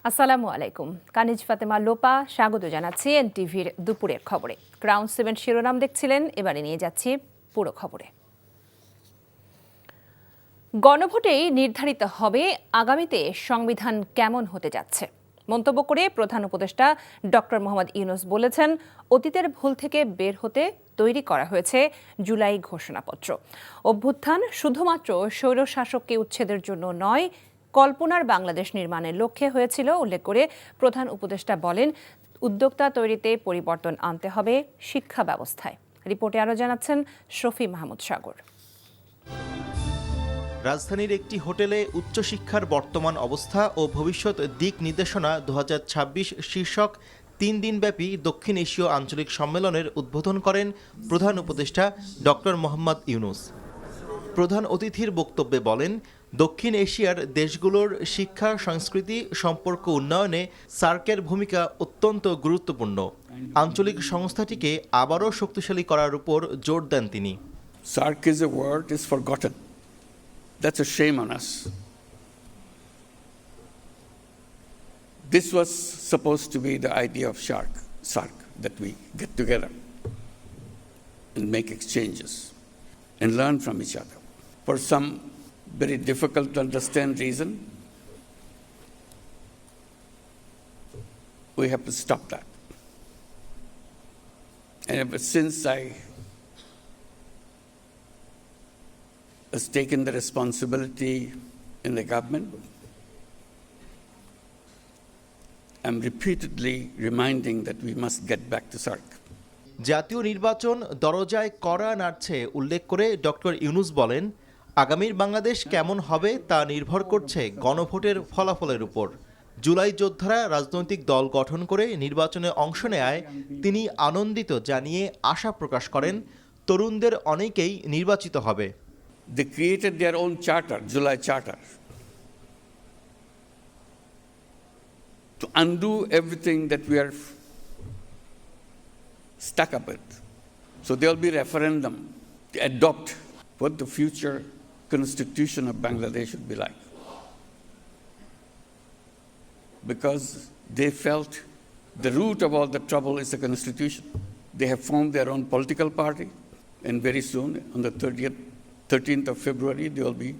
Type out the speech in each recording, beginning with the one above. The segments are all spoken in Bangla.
আসসালামু আলাইকুম। কানিজ ফাতেমা লোপা স্বাগত জানাচ্ছি এনটিভির দুপুরের খবরে। ক্রাউন 7 শিরোনাম দেখছিলেন, এবারে নিয়ে যাচ্ছি পুরো খবরে। গণভোটেই নির্ধারিত হবে আগামীতে সংবিধান কেমন হতে যাচ্ছে। মন্তব্য করে প্রধান উপদেষ্টা ডক্টর মোহাম্মদ ইউনূস বলেছেন, অতীতের ভুল থেকে বের হতে তৈরি করা হয়েছে জুলাই ঘোষণাপত্র। অভ্যুত্থান শুধুমাত্র স্বৈরশাসককে উচ্ছেদের জন্য নয়, কল্পনার বাংলাদেশ নির্মাণের লক্ষ্যে হয়েছিল উল্লেখ করে প্রধান উপদেষ্টা বলেন, উদ্যোক্তা তৈরিতে পরিবর্তন আনতে হবে শিক্ষা ব্যবস্থায়। রিপোর্টে আরও জানাচ্ছেন শফি মাহমুদ সাগর। রাজধানীর একটি হোটেলে উচ্চশিক্ষার বর্তমান অবস্থা ও ভবিষ্যৎ দিক নির্দেশনা 2026 শীর্ষক 3 দিনব্যাপী দক্ষিণ এশীয় আঞ্চলিক সম্মেলনের উদ্বোধন করেন প্রধান উপদেষ্টা ডক্টর মোহাম্মদ ইউনূস। প্রধান অতিথির বক্তব্যে বলেন, দক্ষিণ এশিয়ার দেশগুলোর শিক্ষা সংস্কৃতি সম্পর্ক উন্নয়নে সার্কের ভূমিকা অত্যন্ত গুরুত্বপূর্ণ। আঞ্চলিক সংস্থাটিকে আবারও শক্তিশালী করার উপর জোর দেন তিনি। SARC is a word is forgotten. That's a shame on us. This was supposed to be the idea of SARC, that we get together and make exchanges and learn from each other. For some very difficult to understand reason, we have to stop that. And ever since I has taken the responsibility in the government, I'm repeatedly reminding that we must get back to SARC. জাতীয় নির্বাচন দরজায় কড়া নাড়ছে উল্লেখ করে ডক্টর ইউনূস বলেন, আগামীর বাংলাদেশ কেমন হবে তা নির্ভর করছে গণভোটের ফলাফলের উপর। জুলাই যোদ্ধারা রাজনৈতিক দল গঠন করে নির্বাচনে অংশ নেয় তিনি আনন্দিত জানিয়ে আশা প্রকাশ করেন, তরুণদের অনেকেই নির্বাচিত হবে। They created their own charter, July Charter, to undo everything that we are stuck up with. So there will be referendum to adopt what the future constitution of Bangladesh should be like. Because they felt the root of all the trouble is the constitution. They have formed their own political party, and very soon, on the 13th of February, they will be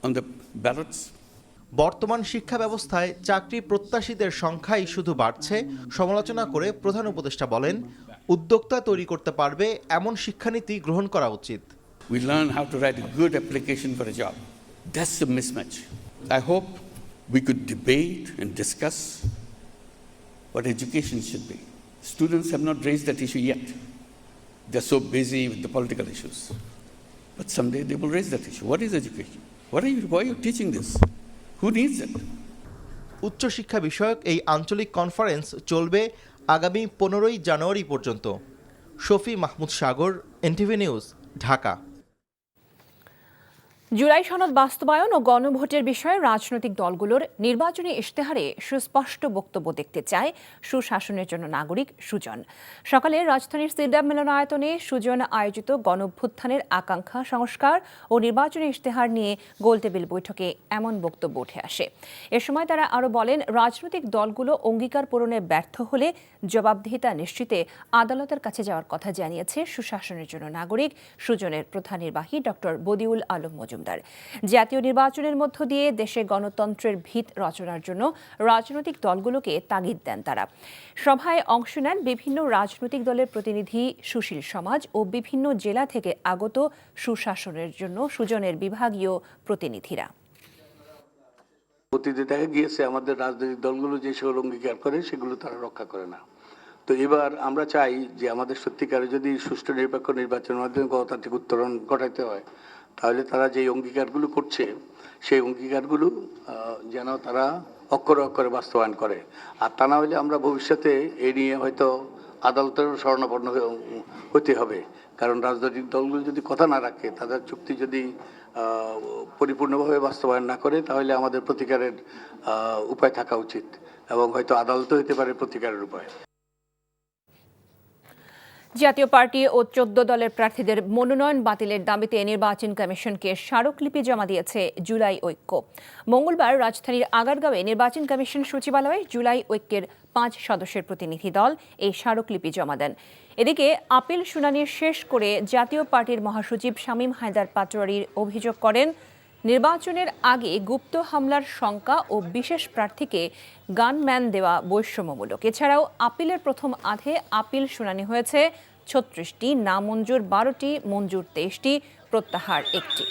on the ballots. বর্তমান শিক্ষা ব্যবস্থায় চাকরি প্রত্যাশীদের সংখ্যাই শুধু বাড়ছে সমালোচনা করে প্রধান উপদেষ্টা বলেন, উদ্যোক্তা তৈরি করতে পারবে এমন শিক্ষানীতি গ্রহণ করা উচিত। We learn how to write a good application for a job. That's the mismatch. I hope we could debate and discuss what education should be. Students have not raised that issue yet. They're so busy with the political issues. But someday they will raise that issue. What is education? Why are you teaching this? Who needs it? উচ্চশিক্ষা বিষয়ক এই আঞ্চলিক কনফারেন্স চলবে আগামী 15ই জানুয়ারি পর্যন্ত। শফি মাহমুদ সাগর, এনটিভি নিউজ, ঢাকা। জুলাই সনদ বাস্তবায়ন ও গণভোটের বিষয়ে রাজনৈতিক দলগুলোর নির্বাচনী ইশতেহারে সুস্পষ্ট বক্তব্য দেখতে চায় সুশাসনের জন্য নাগরিক সুজন। সকালে রাজধানীর সিরডাম মিলনায়তনে সুজন আয়োজিত গণঅভ্যুত্থানের আকাঙ্ক্ষা সংস্কার ও নির্বাচনী ইশতেহার নিয়ে গোলটেবিল বৈঠকে এমন বক্তব্য উঠে আসে। এ সময় তারা আরও বলেন, রাজনৈতিক দলগুলো অঙ্গীকার পূরণে ব্যর্থ হলে জবাবদিহিতা নিশ্চিতে আদালতের কাছে যাওয়ার কথা জানিয়েছে সুশাসনের জন্য নাগরিক সুজনের প্রধান নির্বাহী ডক্টর বদিউল আলম মজুমদার। জাতীয় নির্বাচনের মধ্য দিয়ে দেশে গণতন্ত্রের ভিত রচনার জন্য রাজনৈতিক দলগুলোকে তাগিদ দেন তারা। সভায় অংশ নেন বিভিন্ন রাজনৈতিক দলের প্রতিনিধি, সুশীল সমাজ ও বিভিন্ন জেলা থেকে আগত সুশাসনের জন্য সুজনের বিভাগীয় প্রতিনিধিরা। অতীতে দেখা গিয়েছে আমাদের রাজনৈতিক দলগুলো যে সকল অঙ্গীকার করে সেগুলো তারা রক্ষা করে না। তো এবার আমরা চাই যে আমাদের সত্যিকারে যদি সুষ্ঠু নিরপেক্ষ নির্বাচনের মাধ্যমে গণতান্ত্রিক উত্তরণ ঘটাতে হয়, তাহলে তারা যে অঙ্গীকারগুলো করছে সেই অঙ্গীকারগুলো যেন তারা অক্ষরে অক্ষরে বাস্তবায়ন করে। আর তা না হলে আমরা ভবিষ্যতে এই নিয়ে হয়তো আদালতেরও শরণাপন্ন হতে হবে। কারণ রাজনৈতিক দলগুলো যদি কথা না রাখে, তাদের চুক্তি যদি পরিপূর্ণভাবে বাস্তবায়ন না করে, তাহলে আমাদের প্রতিকারের উপায় থাকা উচিত এবং হয়তো আদালত হতে পারে প্রতিকারের উপায়। জাতীয় পার্টি ও 14 দলের প্রার্থীদের মনোনয়ন বাতিলের দাবিতে নির্বাচন কমিশনকে স্মারকলিপি জমা দিয়েছে জুলাই ঐক্য। মঙ্গলবার রাজধানীর আগারগাঁওয়ে নির্বাচন কমিশন সচিবালয়ে জুলাই ঐক্যের 5 সদস্যের প্রতিনিধি দল এই স্মারকলিপি জমা দেন। এদিকে আপিল শুনানি শেষ করে জাতীয় পার্টির মহাসচিব শামীম হায়দার পাটোয়ারী অভিযোগ করেন, নির্বাচনের আগে গুপ্ত হামলার শঙ্কা ও বিশেষ প্রার্থীকে গানম্যান দেওয়া বৈষম্যমূলক। এছাড়াও আপিলের প্রথম আধে আপিল শুনানি হয়েছে 36টি, নামঞ্জুর 12টি, মঞ্জুর 23টি, প্রত্যাহার 1টি।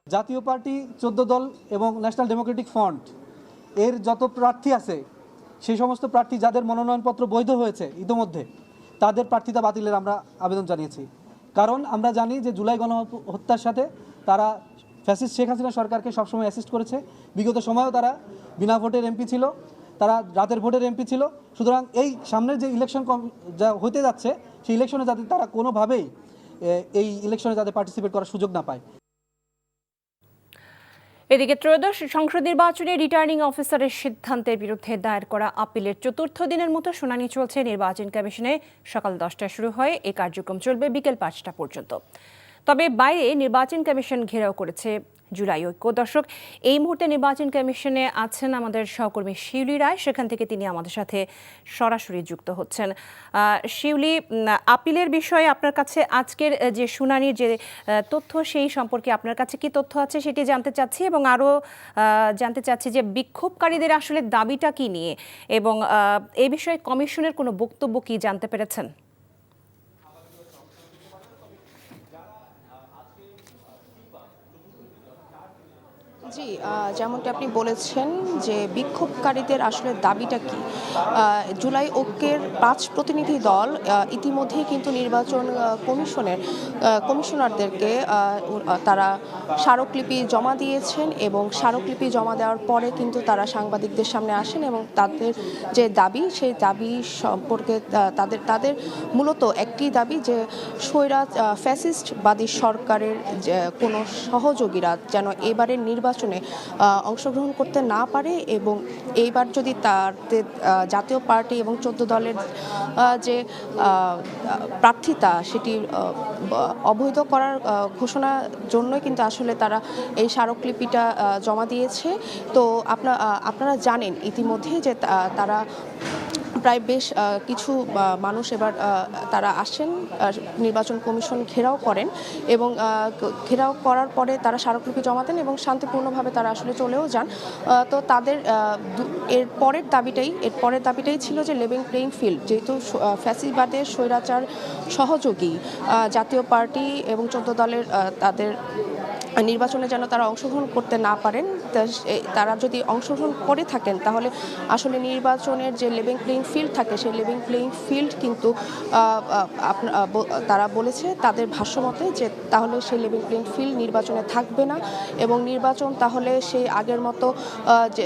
জাতীয় পার্টি 14 দল এবং ন্যাশনাল ডেমোক্রেটিক ফ্রন্ট এর যত প্রার্থী আছে সেই সমস্ত প্রার্থী যাদের মনোনয়নপত্র বৈধ হয়েছে ইতোমধ্যে তাদের প্রার্থিতা বাতিলের আমরা আবেদন জানিয়েছি। কারণ আমরা জানি যে জুলাই গণহত্যার সাথে তারা ফ্যাসিস্ট শেখ হাসিনা সরকারকে সবসময় অ্যাসিস্ট করেছে। বিগত সময়েও তারা বিনা ভোটের এমপি ছিল, তারা রাতের ভোটের এমপি ছিল। সুতরাং এই সামনের যে ইলেকশন যা হতে যাচ্ছে সেই ইলেকশনে যাতে তারা কোনোভাবেই এই ইলেকশনে যাতে পার্টিসিপেট করার সুযোগ না পায়। এদিকে ত্রয়োদশ সংসদ নির্বাচনে রিটার্নিং অফিসারের সিদ্ধান্তের বিরুদ্ধে দায়ের করা আপিলের চতুর্থ দিনের মতো শুনানি চলছে নির্বাচন কমিশনে। সকাল 10টায় শুরু হয়, এই কার্যক্রম চলবে বিকেল 5টা পর্যন্ত। তবে বাইরে নির্বাচন কমিশন ঘেরাও করেছে জুলাই ঐক্য। দর্শক, এই মুহূর্তে নির্বাচন কমিশনে আছেন আমাদের সহকর্মী শিউলি রায়, সেখান থেকে তিনি আমাদের সাথে সরাসরি যুক্ত হচ্ছেন। শিউলি, আপিলের বিষয়ে আপনার কাছে আজকের যে শুনানির যে তথ্য সেই সম্পর্কে আপনার কাছে কি তথ্য আছে সেটি জানতে চাচ্ছি, এবং আরও জানতে চাচ্ছি যে বিক্ষোভকারীদের আসলে দাবিটা কি নিয়ে, এবং এই বিষয়ে কমিশনের কোনো বক্তব্য কি জানতে পেরেছেন? জি, যেমনটি আপনি বলেছেন যে বিক্ষোভকারীদের আসলে দাবিটা কি। জুলাই ঐক্যের 5 প্রতিনিধি দল ইতিমধ্যেই কিন্তু নির্বাচন কমিশনারদেরকে তারা স্মারকলিপি জমা দিয়েছেন, এবং স্মারকলিপি জমা দেওয়ার পরে কিন্তু তারা সাংবাদিকদের সামনে আসেন এবং তাদের যে দাবি সেই দাবি সম্পর্কে তাদের মূলত একটি দাবি যে ফ্যাসিস্টবাদী সরকারের কোনো সহযোগীরা যেন এবারের নির্বাচনে অংশগ্রহণ করতে না পারে, এবং এইবার যদি তাদের জাতীয় পার্টি এবং 14 দলের যে প্রার্থিতা সেটি অবৈধ করার ঘোষণার জন্যই কিন্তু আসলে তারা এই স্মারকলিপিটা জমা দিয়েছে। তো আপনারা জানেন ইতিমধ্যে যে তারা প্রায় বেশ কিছু মানুষ এবার তারা আসেন, নির্বাচন কমিশন ঘেরাও করেন, এবং ঘেরাও করার পরে তারা স্মারকলিপি জমা দেন এবং শান্তিপূর্ণভাবে তারা আসলে চলেও যান। তো তাদের এর পরের দাবিটাই ছিল যে লেভেল প্লেইং ফিল্ড, যেহেতু ফ্যাসিবাদের স্বৈরাচার সহযোগী জাতীয় পার্টি এবং 14 দলের তাদের নির্বাচনে যেন তারা অংশগ্রহণ করতে না পারেন। তারা যদি অংশগ্রহণ করে থাকেন তাহলে আসলে নির্বাচনের যে লেভেল প্লেইং ফিল্ড থাকে সেই লেভেল প্লেইং ফিল্ড কিন্তু তারা বলেছে তাদের ভাষ্যমতে যে তাহলে সেই লেভেল প্লেইং ফিল্ড নির্বাচনে থাকবে না, এবং নির্বাচন তাহলে সেই আগের মতো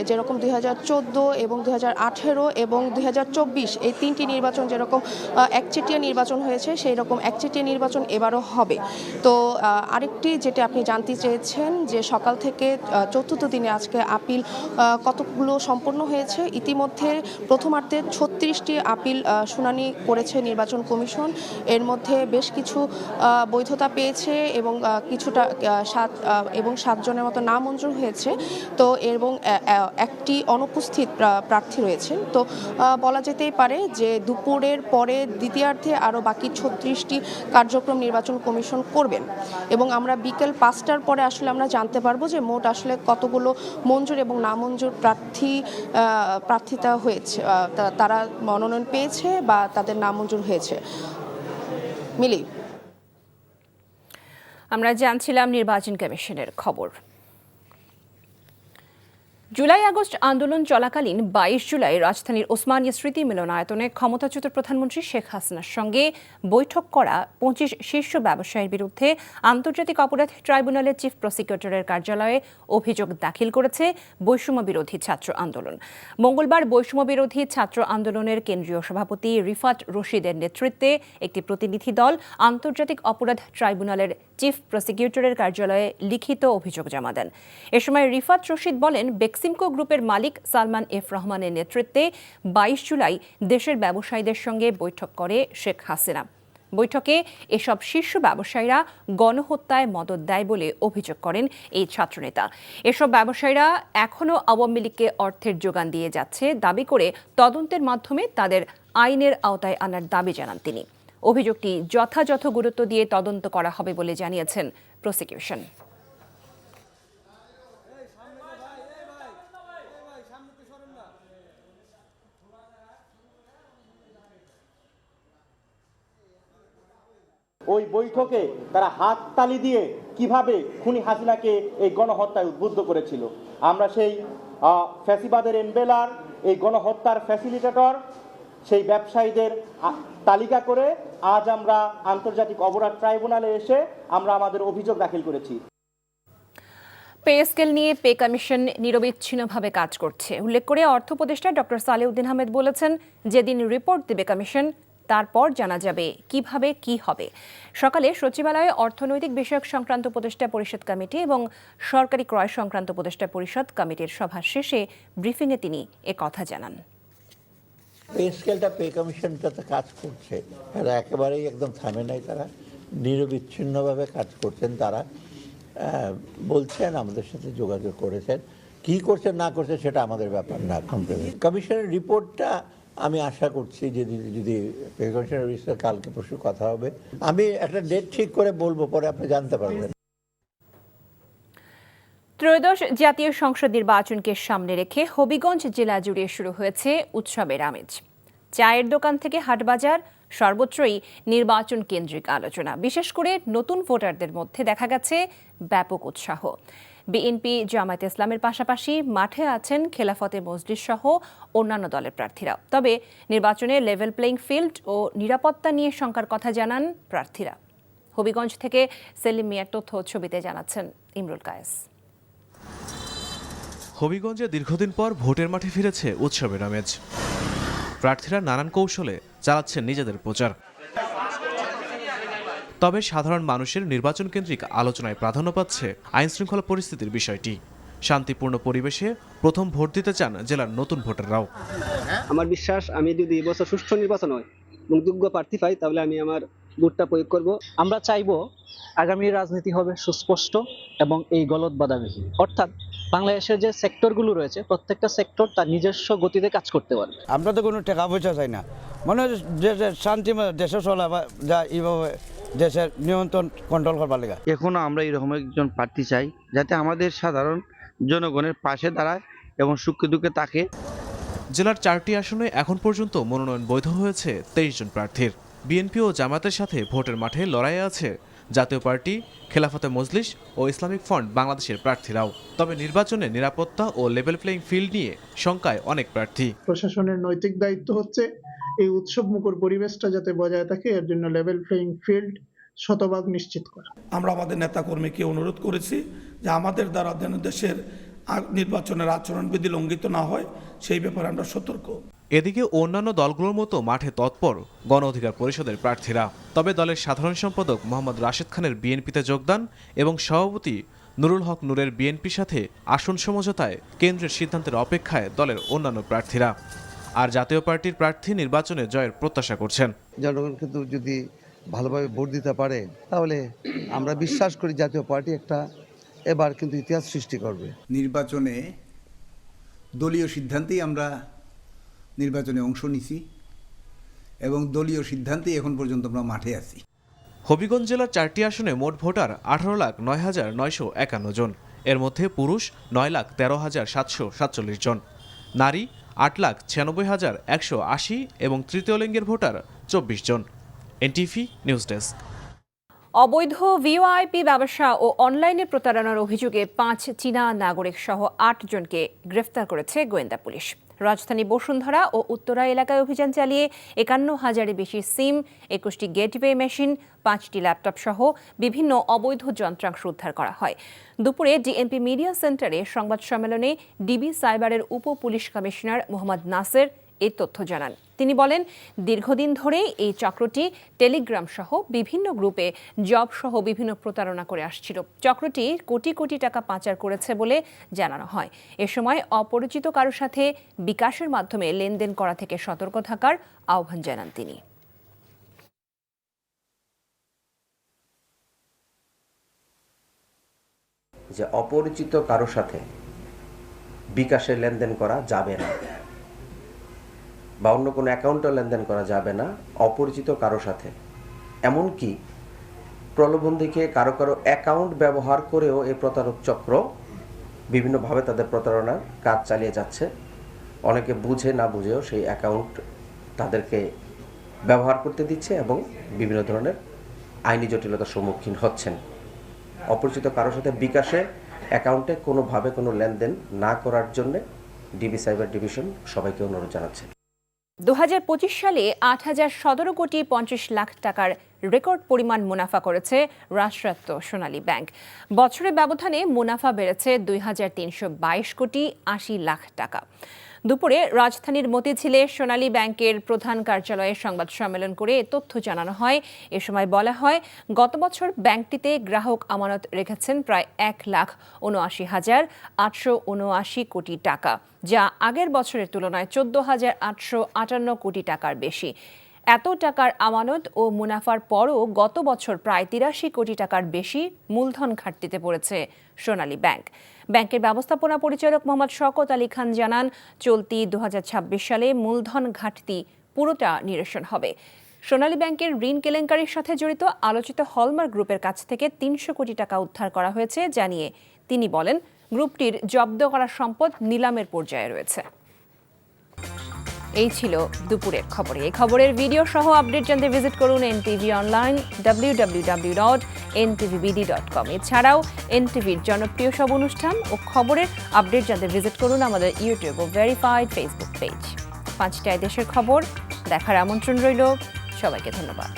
যেরকম 2014 এবং 2018 এবং 2024 এই 3টি নির্বাচন যেরকম একচেটিয়া নির্বাচন হয়েছে সেই রকম একচেটিয়া নির্বাচন এবারও হবে। তো আরেকটি যেটা আপনি জানতে চেয়েছেন যে সকাল থেকে চতুর্থ দিনে আজকে আপিল কতগুলো সম্পন্ন হয়েছে। ইতিমধ্যে প্রথমার্ধে 36টি আপিল শুনানি করেছে নির্বাচন কমিশন। এর মধ্যে বেশ কিছু বৈধতা পেয়েছে এবং কিছুটা 7 জনের মতো নামঞ্জুর হয়েছে। তো এবং একটি অনুপস্থিত প্রার্থী রয়েছেন। তো বলা যেতেই পারে যে দুপুরের পরে দ্বিতীয়ার্ধে আরও বাকি 36টি কার্যক্রম নির্বাচন কমিশন করবেন, এবং আমরা বিকেল 5টার পরে আসলে আমরা জানতে পারবো যে মোট আসলে কতগুলো মঞ্জুর এবং নামঞ্জুর প্রার্থিতা হয়েছে, তারা মনোনয়ন পেয়েছে বা তাদের নামঞ্জুর হয়েছে। মিলি, আমরা জানছিলাম নির্বাচন কমিশনের খবর। জুলাই আগস্ট আন্দোলন চলাকালীন 22 জুলাই রাজধানীর ওসমানিয়া স্মৃতি মিলনায়তনে ক্ষমতাচ্যুত প্রধানমন্ত্রী শেখ হাসিনার সঙ্গে বৈঠক করা 25 শীর্ষ ব্যবসায়ীর বিরুদ্ধে আন্তর্জাতিক অপরাধ ট্রাইব্যুনালের চিফ প্রসিকিউটরের কার্যালয়ে অভিযোগ দাখিল করেছে বৈষম্য বিরোধী ছাত্র আন্দোলন। মঙ্গলবার বৈষম্য বিরোধী ছাত্র আন্দোলনের কেন্দ্রীয় সভাপতি রিফাত রশিদের নেতৃত্বে একটি প্রতিনিধি দল আন্তর্জাতিক অপরাধ ট্রাইব্যুনালের চিফ প্রসিকিউটরের কার্যালয়ে লিখিত অভিযোগ জমা দেন। এ সময় রিফাত রশিদ বলেন, বেক্সিমকো গ্রুপের মালিক সালমান এফ রহমানের নেতৃত্বে 22 জুলাই দেশের ব্যবসায়ীদের সঙ্গে বৈঠক করে শেখ হাসিনা। বৈঠকে এসব শীর্ষ ব্যবসায়ীরা গণহত্যায় মদদ দেয় বলে অভিযোগ করেন এই ছাত্রনেতা। এসব ব্যবসায়ীরা এখনও আওয়ামী লীগকে অর্থের যোগান দিয়ে যাচ্ছে দাবি করে তদন্তের মাধ্যমে তাদের আইনের আওতায় আনার দাবি জানান তিনি। অভিযোগটি যথাযথ গুরুত্ব দিয়ে তদন্ত করা হবে বলে জানিয়েছেন প্রসিকিউশন। ওই বৈঠকে তারা হাততালি দিয়ে কিভাবে খুনি হাসিনাকে এই গণহত্যায় উদ্বুদ্ধ করেছিল। আমরা সেই ফ্যাসিবাদের এমবেলার, এই গণহত্যার ফ্যাসিলিটেটর, সেই ব্যবসায়ীদের তালিকা করে আজ আমরা আন্তর্জাতিক অপরাধ ট্রাইব্যুনালে এসে আমরা আমাদের অভিযোগ দাখিল করেছি। পে স্কেল নিয়ে পে কমিশন নিরবিচ্ছিন্নভাবে কাজ করছে উল্লেখ করে অর্থ উপদেষ্টা ডক্টর সালেউদ্দিন আহমেদ বলেছেন, যেদিন রিপোর্ট দেবে কমিশন তারপর জানা যাবে কিভাবে কি হবে। সকালে সচিবালয়ে অর্থনৈতিক বিষয়ক সংক্রান্ত উপদেষ্টা পরিষদ কমিটি এবং সরকারি ক্রয় সংক্রান্ত উপদেষ্টা পরিষদ কমিটির সভা শেষে ব্রিফিংয়ে তিনি কথা জানান। পে স্কেলটা পে কমিশনটাতে কাজ করছে, এরা একেবারেই একদম থামে নাই, তারা নিরবিচ্ছিন্নভাবে কাজ করছেন। তারা বলছেন, আমাদের সাথে যোগাযোগ করেছেন, কি করছেন না করছেন সেটা আমাদের ব্যাপার না। কমিশনের রিপোর্টটা আমি আশা করছি যে যদি পে কমিশনের বিষয়ে কালকে পরশু কথা হবে, আমি একটা ডেট ঠিক করে বলবো, পরে আপনি জানতে পারবেন। ত্রয়োদশ জাতীয় সংসদ নির্বাচনকে সামনে রেখে হবিগঞ্জ জেলা জুড়ে শুরু হয়েছে উৎসবের আমেজ। চায়ের দোকান থেকে হাটবাজার সর্বত্রই নির্বাচন কেন্দ্রিক আলোচনা। বিশেষ করে নতুন ভোটারদের মধ্যে দেখা গেছে ব্যাপক উৎসাহ। বিএনপি, জামায়াতে ইসলামের পাশাপাশি মাঠে আছেন খেলাফতে মজলিস সহ অন্যান্য দলের প্রার্থীরা। তবে নির্বাচনে লেভেল প্লেইং ফিল্ড ও নিরাপত্তা নিয়ে শঙ্কার কথা জানান প্রার্থীরা। হবিগঞ্জ থেকে সেলিম মিয়ার তথ্য ছবিতে জানাচ্ছেন ইমরুল কায়েস। হবিগঞ্জে দীর্ঘদিন পর ভোটের মাঠে ফিরেছে উৎসবের আমেজ। প্রার্থীরা নানান কৌশলে চালাচ্ছেন নিজেদের প্রচার। তবে সাধারণ মানুষের নির্বাচন কেন্দ্রিক আলোচনায় প্রাধান্য পাচ্ছে আইনশৃঙ্খলা পরিস্থিতির বিষয়টি। শান্তিপূর্ণ পরিবেশে প্রথম ভোট দিতে চান জেলার নতুন ভোটাররাও। আমার বিশ্বাস, আমি যদি এবছর সুষ্ঠু নির্বাচন হয় এবং যোগ্য প্রার্থী পাই, তাহলে আমি আমার ভোটটা প্রয়োগ করব। আমরা চাইবো আগামী রাজনীতি হবে সুস্পষ্ট এবং এই গলদ বাধাবিহীন, অর্থাৎ বাংলাদেশের যে সেক্টরগুলো রয়েছে প্রত্যেকটা সেক্টর তার নিজস্ব গতিতে কাজ করতে পারবে। আমরা তো কোনো টাকা পয়সা চাই না, মনে হয় দেশের শান্তি দেশে চলা যা এইভাবে দেশের নিয়ন্ত্রণ কন্ট্রোল করবার লেগে। এখনো আমরা এরকম একজন প্রার্থী চাই যাতে আমাদের সাধারণ জনগণের পাশে দাঁড়ায় এবং সুখে দুঃখে তাকে। জেলার 4টি আসনে এখন পর্যন্ত মনোনয়ন বৈধ হয়েছে 23 জন প্রার্থীর। বিএনপি ও জামায়াতের সাথে ভোটের মাঠে লড়াইয়ে আছে জাতীয় পার্টি, খেলাফতে মজলিস ও ইসলামিক ফ্রন্ট বাংলাদেশের প্রার্থীরাও। তবে নির্বাচনে নিরাপত্তা ও লেভেল প্লেইং ফিল্ড নিয়ে শঙ্কায় অনেক প্রার্থী। প্রশাসনের নৈতিক দায়িত্ব হচ্ছে এই উৎসব মুখর পরিবেশটা যাতে বজায় থাকে, এর জন্য লেভেল প্লেইং ফিল্ড শতভাগ নিশ্চিত করা। আমরা আমাদের নেতাকর্মীকে অনুরোধ করেছি যে আমাদের দ্বারা যেন দেশের নির্বাচনের আচরণবিধি লঙ্ঘিত না হয়, সেই ব্যাপারে আমরা সতর্ক। এদিকে অন্যান্য দলগুলোর মতো মাঠে তৎপর গণ অধিকার পরিষদের প্রার্থীরা। তবে দলের সাধারণ সম্পাদক মোহাম্মদ রাশেদ খানের বিএনপিতে যোগদান এবং সভাপতি নুরুল হক নূরের বিএনপির সাথে আসন সমঝোতায় কেন্দ্রের সিদ্ধান্তের অপেক্ষায় দলের অন্যান্য প্রার্থীরা। আর জাতীয় পার্টির প্রার্থী নির্বাচনে জয়ের প্রত্যাশা করছেন। জনগণ কিন্তু যদি ভালোভাবে ভোট দিতে পারে তাহলে আমরা বিশ্বাস করি জাতীয় পার্টি একটা এবার কিন্তু ইতিহাস সৃষ্টি করবে। নির্বাচনে দলীয় সিদ্ধান্তেই আমরা নির্বাচনে অংশ নিছি এবং দলীয় সিদ্ধান্তেই এখন পর্যন্ত আমরা মাঠে আছি। হবিগঞ্জ জেলার 4টি আসনে মোট ভোটার 18,09,951 জন। এর মধ্যে পুরুষ 9,13,747 জন, নারী 8,96,180 এবং তৃতীয় লিঙ্গের ভোটার 24 জন। NTV news desk. অবৈধ ভিওআইপি ব্যবসা ও অনলাইনে প্রতারণার অভিযোগে 5 চীনা নাগরিক সহ 8 জনকে গ্রেফতার করেছে গোয়েন্দা পুলিশ। রাজধানী বসুন্ধরা ও উত্তরা এলাকায় অভিযান চালিয়ে 51,000-এর বেশি সিম, 21টি গেটওয়ে মেশিন, 5টি ল্যাপটপ সহ বিভিন্ন অবৈধ যন্ত্রাংশ উদ্ধার করা হয়। দুপুরে ডিএমপি মিডিয়া সেন্টারে সংবাদ সম্মেলনে ডিবি সাইবারের উপ পুলিশ কমিশনার মোহাম্মদ নাসের এই তথ্য জানান। তিনি বলেন, দীর্ঘদিন ধরে এই চক্রটি টেলিগ্রাম সহ বিভিন্ন গ্রুপে জব সহ বিভিন্ন প্রতারণা করে আসছিল। চক্রটি কোটি কোটি টাকা পাচার করেছে বলে জানানো হয়। এ সময় অপরিচিত কারোর সাথে বিকাশের মাধ্যমে লেনদেন করা থেকে সতর্ক থাকার আহ্বান জানান তিনি। যে অপরিচিত কারোর সাথে বিকাশে লেনদেন করা যাবে না বা অন্য কোনো অ্যাকাউন্টে লেনদেন করা যাবে না অপরিচিত কারোর সাথে। এমনকি প্রলোভন দেখিয়ে কারো কারো অ্যাকাউন্ট ব্যবহার করেও এই প্রতারক চক্র বিভিন্নভাবে তাদের প্রতারণার কাজ চালিয়ে যাচ্ছে। অনেকে বুঝে না বুঝেও সেই অ্যাকাউন্ট তাদেরকে ব্যবহার করতে দিচ্ছে এবং বিভিন্ন ধরনের আইনি জটিলতার সম্মুখীন হচ্ছেন। অপরিচিত কারোর সাথে বিকাশে অ্যাকাউন্টে কোনোভাবে কোনো লেনদেন না করার জন্য ডিবি সাইবার ডিভিশন সবাইকে অনুরোধ জানাচ্ছে। 2025 সালে 8,017 কোটি 50 লাখ টাকার রেকর্ড পরিমাণ মুনাফা করেছে রাষ্ট্রায়ত্ত সোনালী ব্যাংক। বছরের ব্যবধানে মুনাফা বেড়েছে 2,322 কোটি 80 লাখ টাকা। দুপুরে রাজধানীর মতিঝিলে সোনালী ব্যাংকের প্রধান কার্যালয়ে সংবাদ সম্মেলন করে এ তথ্য জানানো হয়। এ সময় বলা হয়, গত বছর ব্যাংকটিতে গ্রাহক আমানত রেখেছেন প্রায় 1,79,879 কোটি টাকা, যা আগের বছরের তুলনায় 14,858 কোটি টাকার বেশি। এত টাকার আমানত ও মুনাফার পরও গত বছর প্রায় 83 কোটি টাকার বেশি মূলধন ঘাটতিতে পড়েছে সোনালী ব্যাংক। ব্যাংকের ব্যবস্থাপনা পরিচালক মোহাম্মদ শওকত আলী খান জানান, চলতি 2026 সালে মূলধন ঘাটতি পুরোটা নিরসন হবে। সোনালী ব্যাংকের ঋণ কেলেঙ্কারির সাথে জড়িত আলোচিত হলমার্ক গ্রুপের কাছ থেকে 300 কোটি টাকা উদ্ধার করা হয়েছে জানিয়ে তিনি বলেন, গ্রুপটির জব্দ করা সম্পদ নিলামের পর্যায়ে রয়েছে। এই ছিল দুপুরের খবরে। এই খবরের ভিডিও সহ আপডেট জানতে ভিজিট করুন এনটিভি অনলাইন www.ntvbd.com। এছাড়াও এনটিভির জনপ্রিয় সব অনুষ্ঠান ও খবরের আপডেট জানতে ভিজিট করুন আমাদের ইউটিউব ও ভেরিফাইড ফেসবুক পেজ। 5টায় দেশের খবর দেখার আমন্ত্রণ রইল। সবাইকে ধন্যবাদ।